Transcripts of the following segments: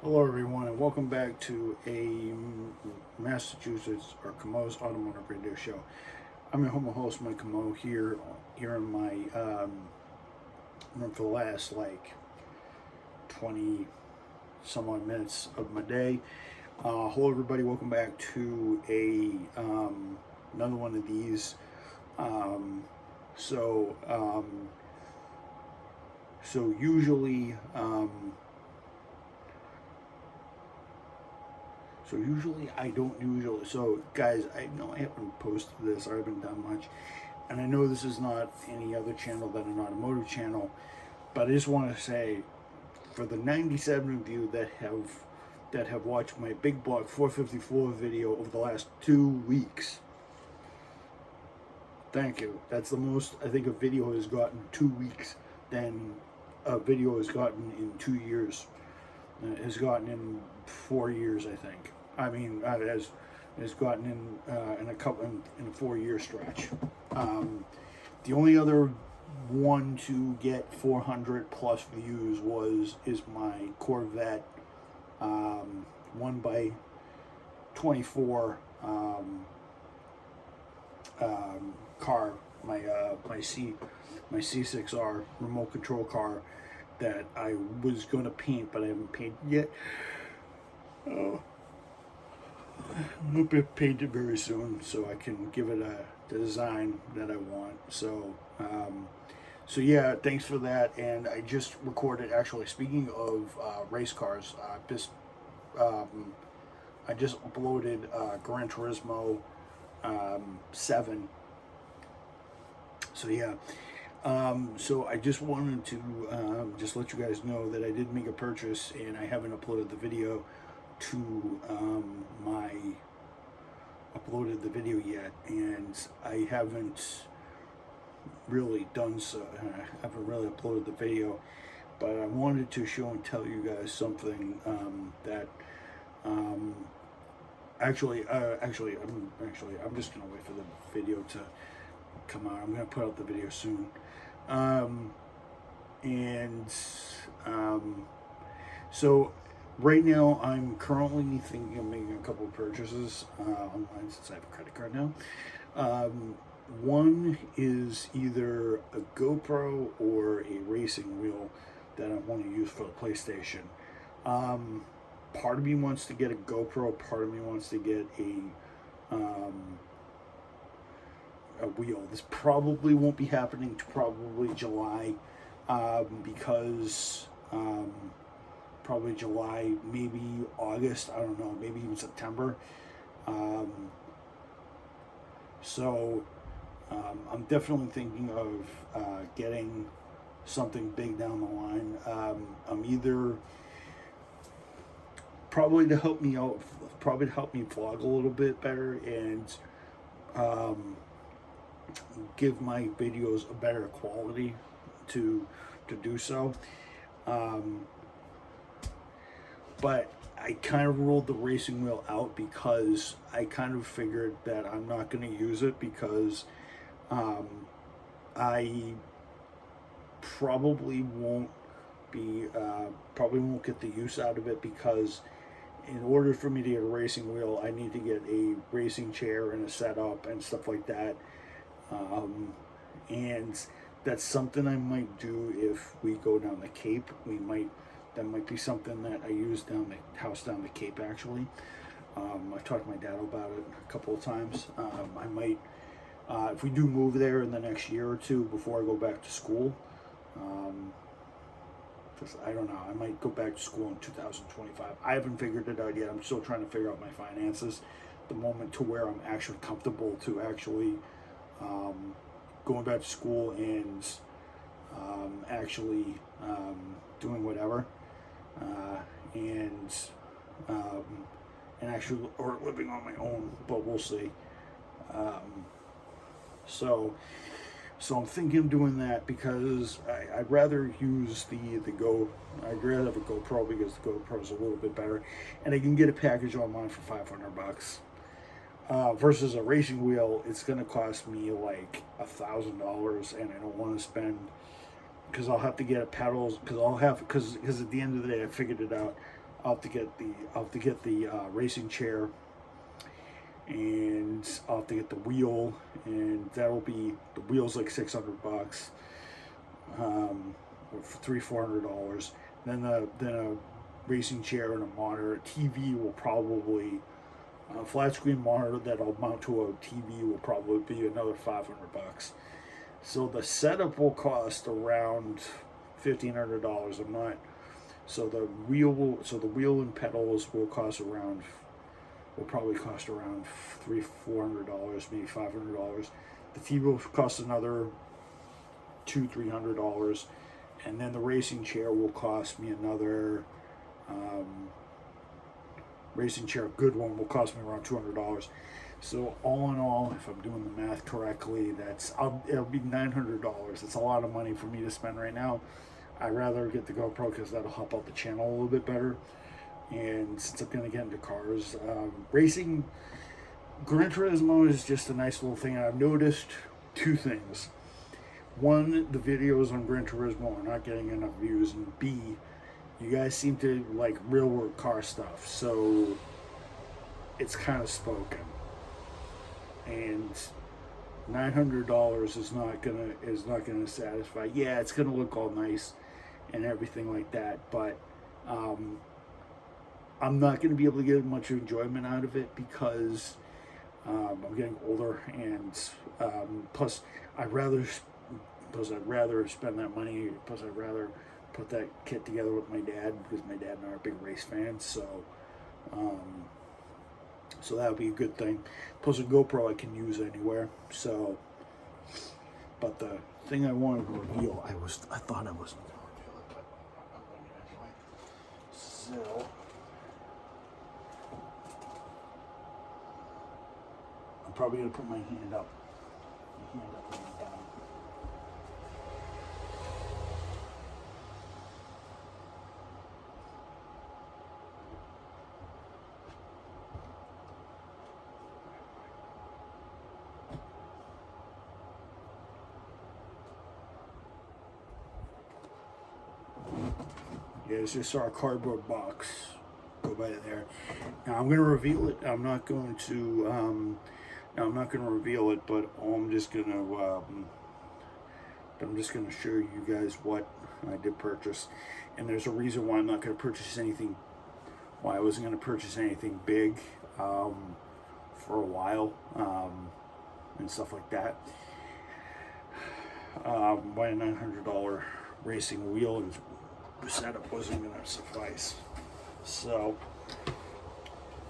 Hello everyone and welcome back to a Massachusetts or Camo's Automotive Radio Show. I'm your host Mike Camo here in my room for the last 20 some odd minutes of my day. Hello everybody, welcome back to another one of these. So usually I don't usually, so guys, I know I haven't posted this or I haven't done much, and I know this is not any other channel than an automotive channel, but I just want to say, for the 97 of you that have watched my Big Block 454 video over the last 2 weeks, thank you. That's the most I think a video has gotten 2 weeks than a video has gotten in 2 years. It has gotten in 4 years, I think. I mean, it has gotten in a 4-year stretch. The only other one to get 400 plus views is my Corvette 1x24 car, my C6R remote control car that I was going to paint, but I haven't painted yet. I'm going to paint it very soon so I can give it a design that I want. So yeah, thanks for that. And I just recorded, actually, speaking of race cars, I just uploaded Gran Turismo 7. So yeah. So I just wanted to just let you guys know that I did make a purchase, and I haven't uploaded the video to yet, and I haven't really done so. I haven't really uploaded the video, but I wanted to show and tell you guys something that actually I'm just gonna wait for the video to come out. I'm gonna put out the video soon. So right now I'm currently thinking of making a couple of purchases online, since I have a credit card now. One is either a GoPro or a racing wheel that I want to use for the PlayStation. Part of me wants to get a GoPro, part of me wants to get a wheel. This probably won't be happening to probably July, because probably July, maybe August, I don't know, maybe even September. I'm definitely thinking of getting something big down the line. I'm either probably to help me out, probably to help me vlog a little bit better and give my videos a better quality to do so. But I kind of ruled the racing wheel out because I kind of figured that I'm not going to use it, because I probably won't get the use out of it, because in order for me to get a racing wheel, I need to get a racing chair and a setup and stuff like that. And that's something I might do if we go down the Cape. That might be something that I use down the house down the Cape, actually. I've talked to my dad about it a couple of times. I might, if we do move there in the next year or two before I go back to school, I don't know, I might go back to school in 2025. I haven't figured it out yet. I'm still trying to figure out my finances at the moment to where I'm actually comfortable to actually going back to school and actually doing whatever, and actually, or living on my own, but we'll see. So I'm thinking of doing that, because I'd rather use I'd rather have a GoPro, because the GoPro is a little bit better, and I can get a package online for $500. Versus a racing wheel, it's going to cost me like $1,000, and I don't want to spend, because I'll have to get pedals, because at the end of the day, I figured it out. I'll have to get the racing chair, and I'll have to get the wheel, and that'll be, the wheel's like $600, or $300-400. Then a racing chair and a monitor. A TV will probably, a flat screen monitor that'll mount to a TV will probably be another $500. So the setup will cost around $1,500. I'm not. So the wheel and pedals will probably cost around $300-400, maybe $500. The TV will cost another $200-300, and then the racing chair will cost me another. Racing chair, a good one, will cost me around $200. So all in all, if I'm doing the math correctly, it'll be $900. It's a lot of money for me to spend right now. I'd rather get the GoPro because that'll help out the channel a little bit better. And since I'm going to get into cars, racing, Gran Turismo is just a nice little thing. I've noticed two things. One, the videos on Gran Turismo are not getting enough views, and B, you guys seem to like real world car stuff, so it's kind of spoken. And $900 is not gonna satisfy. Yeah, it's gonna look all nice and everything like that, but I'm not gonna be able to get much enjoyment out of it because I'm getting older, and plus I'd rather spend that money. Plus I'd rather put that kit together with my dad, because my dad and I are big race fans. So that would be a good thing. Plus a GoPro I can use anywhere. So, but the thing I wanted to reveal, I thought I wasn't going to reveal it, but I'm going to anyway. So, I'm probably going to put my hand up. My hand up and down. Yeah, it's just our cardboard box. Go by there. Now I'm going to reveal it. I'm not going to reveal it, but I'm just going to show you guys what I did purchase. And there's a reason why I'm not going to purchase anything. Why I wasn't going to purchase anything big for a while, and stuff like that. Why a $900 racing wheel and setup wasn't going to suffice. So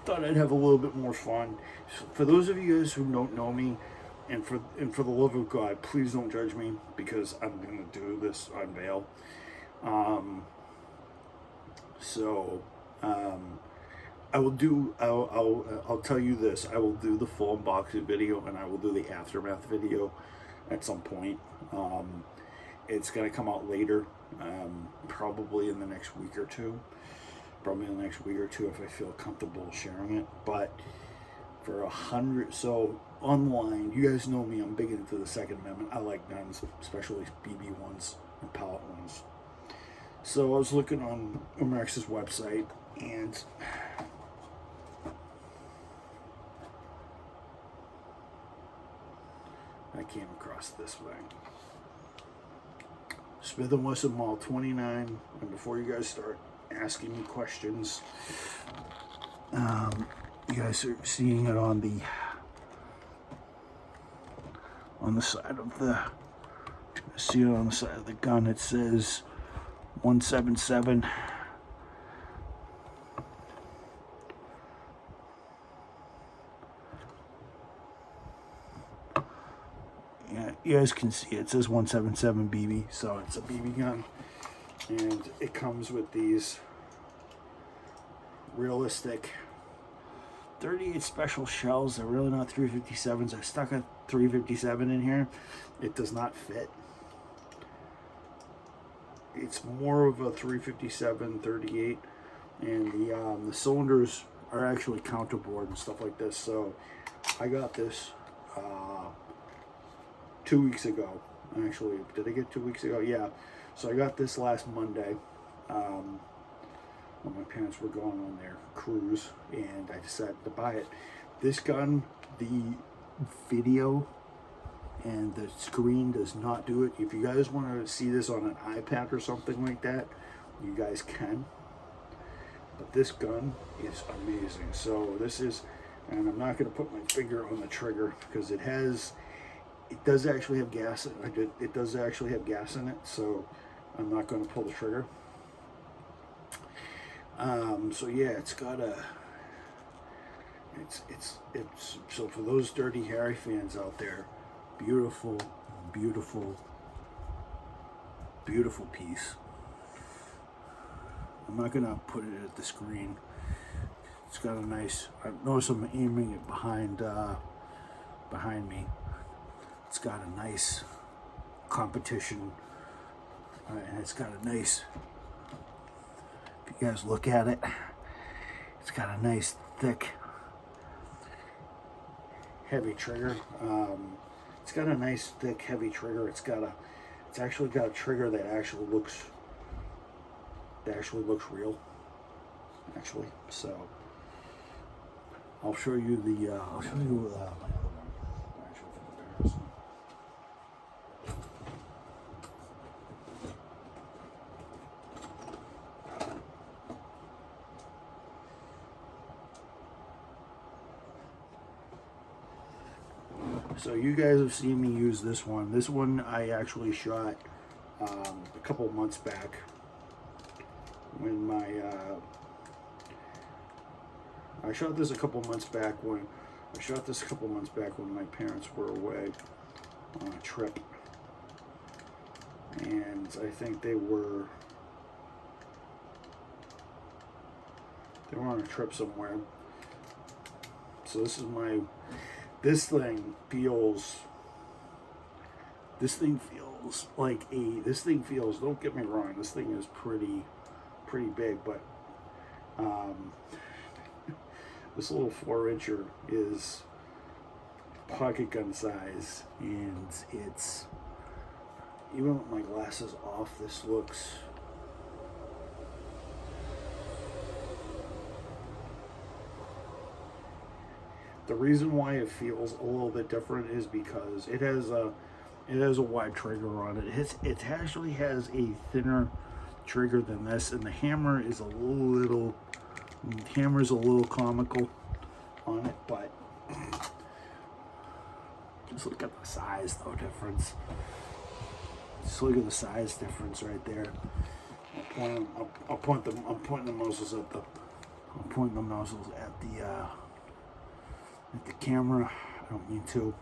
thought I'd have a little bit more fun. So for those of you guys who don't know me, and for the love of God, please don't judge me, because I'm going to do this unveil. I'll tell you this, I will do the full unboxing video, and I will do the aftermath video at some point. It's going to come out later, probably in the next week or two. Probably in the next week or two if I feel comfortable sharing it. But for so online, you guys know me, I'm big into the Second Amendment. I like guns, especially BB ones and pellet ones. So I was looking on America's website, and I came across this thing. Smith & Wesson Model 29. And before you guys start asking me questions, you guys are seeing it on the side of the, see it on the side of the gun. It says 177. Yeah, you guys can see it says 177 BB, so it's a BB gun, and it comes with these realistic 38 special shells. They're really not 357s. I stuck a 357 in here. It does not fit. It's more of a 357 38, and the cylinders are actually counterboard and stuff like this. So I got this 2 weeks ago. Actually, did I get 2 weeks ago? Yeah. So I got this last Monday. when my parents were going on their cruise, and I decided to buy it. This gun, the video and the screen does not do it. If you guys want to see this on an iPad or something like that, you guys can. But this gun is amazing. So this is, and I'm not going to put my finger on the trigger because it does actually have gas. It does actually have gas in it, so I'm not going to pull the trigger. So yeah, it's got a. It's so for those Dirty Harry fans out there, beautiful, beautiful, beautiful piece. I'm not gonna put it at the screen. It's got a nice. I notice I'm aiming it behind me. It's got a nice competition, and it's got a nice. If you guys look at it, it's got a nice thick, heavy trigger. It's got a nice thick, heavy trigger. It's actually got a trigger that actually looks real. Actually, so I'll show you my other one. Actually, for comparison. So you guys have seen me use this one. This one I actually shot a couple of months back when my I shot this a couple months back when my parents were away on a trip, and I think they were on a trip somewhere. So this thing feels like don't get me wrong, this thing is pretty big, but this little 4-incher is pocket gun size, and it's, even with my glasses off, this looks, the reason why it feels a little bit different is because it has a wide trigger on it. It actually has a thinner trigger than this, and the hammer is a little comical on it, but just look at the size though difference. Just look at the size difference right there. I'm pointing the muzzles at the camera. I don't mean to.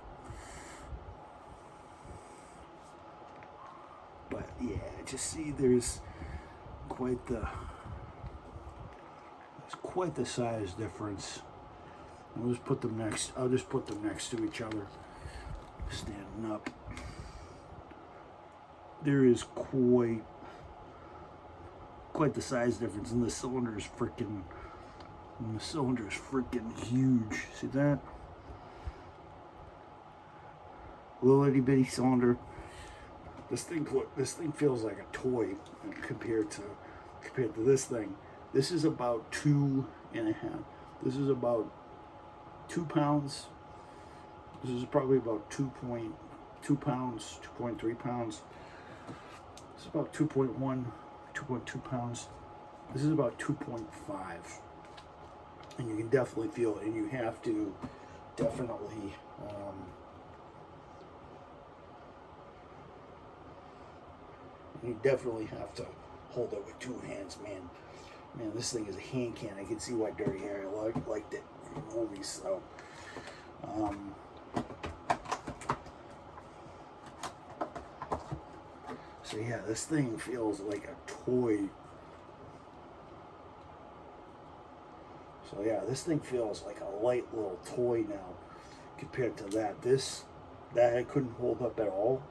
But yeah, just see there's quite the size difference. I'll just put them next to each other, standing up. There is quite the size difference, and the cylinder is freaking huge. See that? Little itty bitty cylinder. This thing feels like a toy compared to this thing. This is about 2.5. This is about 2 pounds. This is probably about 2.2 pounds, 2.3 pounds. This is about 2.1, 2.2 pounds. This is about 2.5. And you can definitely feel it, and you have to definitely have to hold it with 2 hands, man. Man, this thing is a hand cannon. I can see why Dirty Harry liked it in the movies. So, yeah, this thing feels like a toy. So yeah, this thing feels like a light little toy now compared to that. That I couldn't hold up at all.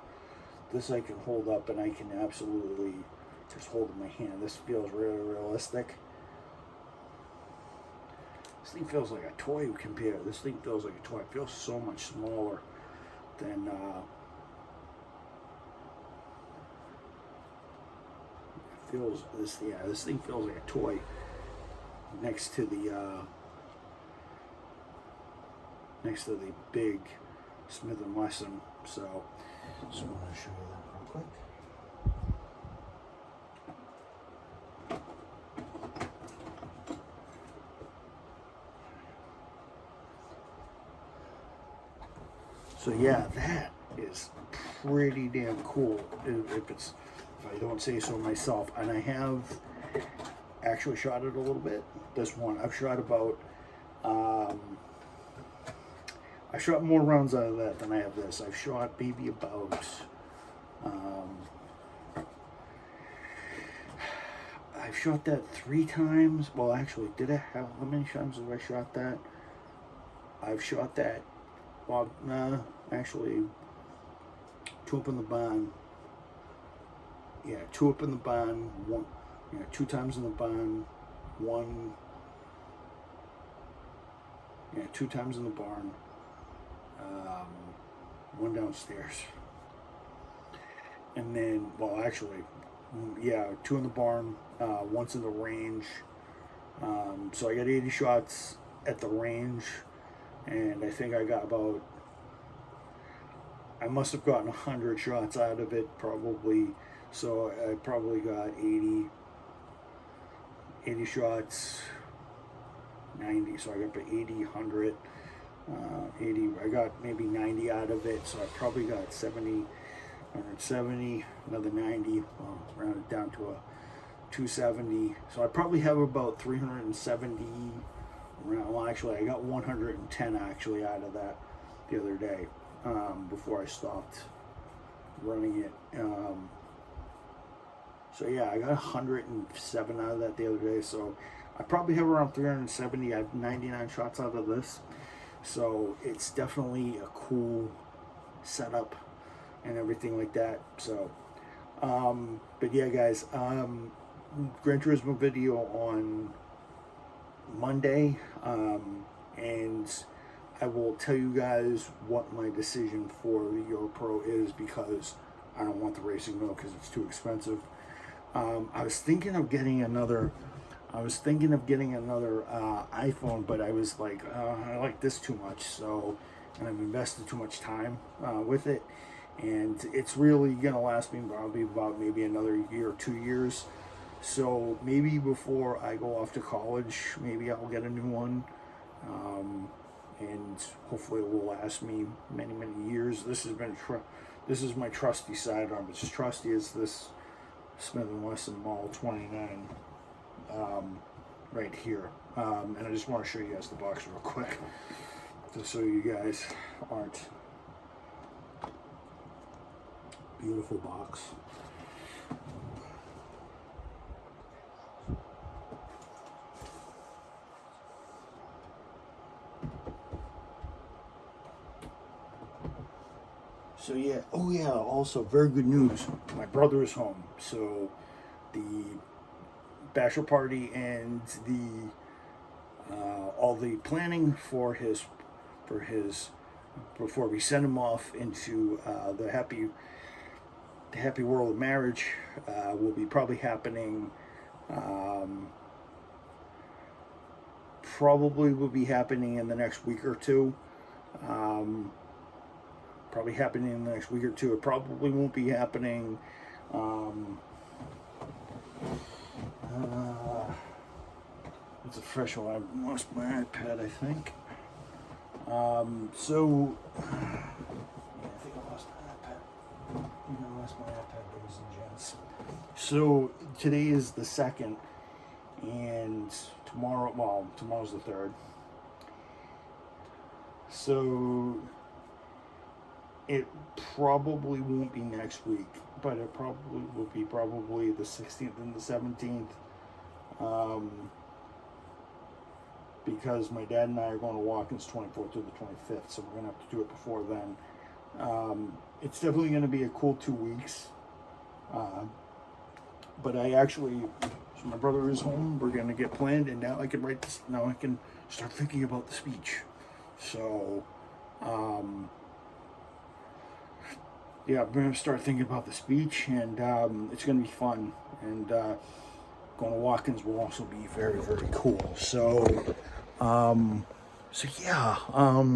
This I can hold up, and I can absolutely just hold in my hand. This feels really realistic. This thing feels like a toy compared. This thing feels like a toy. It feels so much smaller than this thing feels like a toy. next to the big Smith & Wesson. So I'm going to show you that real quick. So yeah, that is pretty damn cool, if I don't say so myself. And I have actually shot it a little bit. This one I've shot about I shot more rounds out of that than I have this. I've shot maybe about I've shot that 3 times. Well, actually, did I have, how many times have I shot that? I've shot that, well, nah, actually 2 up in the barn. Yeah, 2 up in the barn, 1, yeah, 2 times in the barn, 1, yeah, 2 times in the barn, 1 downstairs. And then, well, actually, yeah, 2 in the barn, once in the range. So I got 80 shots at the range, and I think I got about, I must have gotten 100 shots out of it, probably. So I probably got 80 shots, 90. So I got 80, 100, 80. I got maybe 90 out of it. So I probably got 70, 170, another 90. Well, round it down to a 270. So I probably have about 370. Well, actually, I got 110 actually out of that the other day, before I stopped running it. So yeah, I got 107 out of that the other day. So I probably have around 370. I have 99 shots out of this. So it's definitely a cool setup and everything like that. So, but yeah, guys, Gran Turismo video on Monday, and I will tell you guys what my decision for the Euro Pro is, because I don't want the racing mode because it's too expensive. I was thinking of getting another iPhone, but I was like, I like this too much, so, and I've invested too much time with it, and it's really gonna last me probably about maybe another year or 2 years. So maybe before I go off to college, maybe I'll get a new one, and hopefully it will last me many, many years. This has been this is my trusty sidearm. It's as trusty as this Smith & Wesson Model 29 right here. And I just want to show you guys the box real quick, just so you guys aren't. Beautiful box. So yeah, oh yeah, also very good news. My brother is home. So the bachelor party and the all the planning for his before we send him off into the happy world of marriage will be probably happening. Probably will be happening in the next week or two. Probably happening in the next week or two. It probably won't be happening. It's a fresh one. I lost my iPad, I think. So, yeah, I think I lost my iPad. I think I lost my iPad, ladies and gents. So today is the 2nd, and tomorrow's the 3rd. So it probably won't be next week, but it probably will be probably the 16th and the 17th, because my dad and I are going to Watkins 24th to the 25th, so we're going to have to do it before then. It's definitely going to be a cool 2 weeks, but so my brother is home, we're going to get planned, and now I can write this, now I can start thinking about the speech. So, yeah, I'm going to start thinking about the speech, and it's going to be fun. And going to walk-ins will also be very, very cool. So, yeah,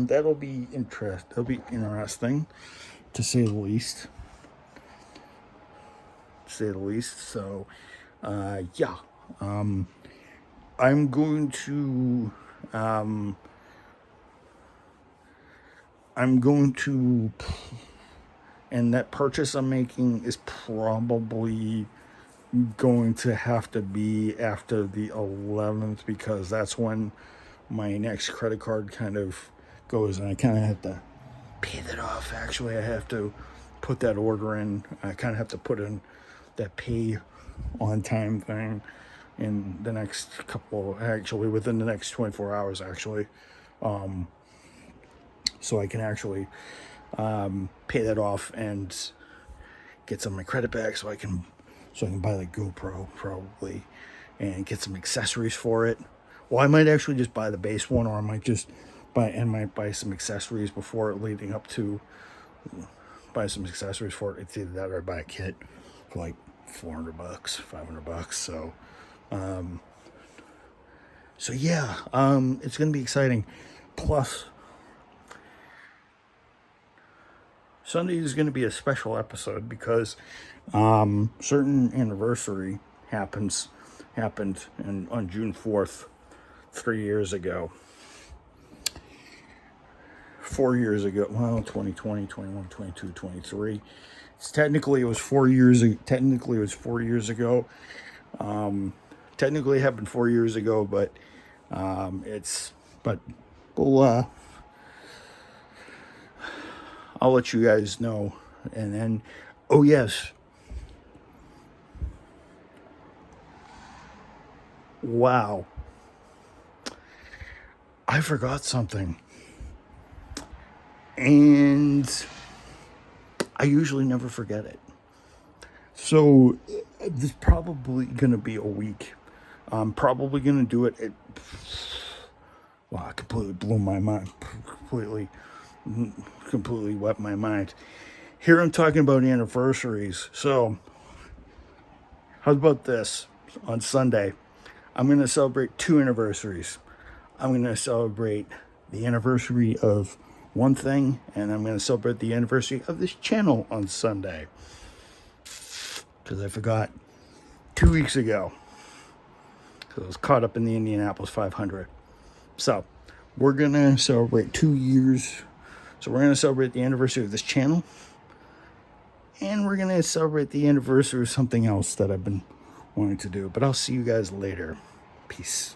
that'll be interesting, to say the least. So, yeah, I'm going to, and that purchase I'm making is probably going to have to be after the 11th, because that's when my next credit card kind of goes, and I kind of have to pay that off. Actually, I have to put that order in. I kind of have to put in that pay on time thing in the next within the next 24 hours, actually. So I can actually pay that off and get some of my credit back, so I can buy the GoPro probably and get some accessories for it. Well, I might actually just buy the base one, or I might just buy some accessories before it, leading up to buy some accessories for it. It's either that or I buy a kit for like $400, $500. So yeah, it's gonna be exciting. Plus, Sunday is going to be a special episode because certain anniversary happened on June 4th, 3 years ago. 4 years ago, well, 2020, 21, 22, 23. Technically, it was 4 years ago. Technically, it happened 4 years ago, but I'll let you guys know. And then, oh yes, wow, I forgot something, and I usually never forget it. So this is probably gonna be a week. I'm probably gonna do it at, wow, it completely blew my mind, completely wet my mind. Here I'm talking about anniversaries. So how about this? On Sunday, I'm going to celebrate 2 anniversaries. I'm going to celebrate the anniversary of one thing, and I'm going to celebrate the anniversary of this channel on Sunday, because I forgot 2 weeks ago, because I was caught up in the Indianapolis 500. So we're going to celebrate 2 years. So we're going to celebrate the anniversary of this channel, and we're going to celebrate the anniversary of something else that I've been wanting to do. But I'll see you guys later. Peace.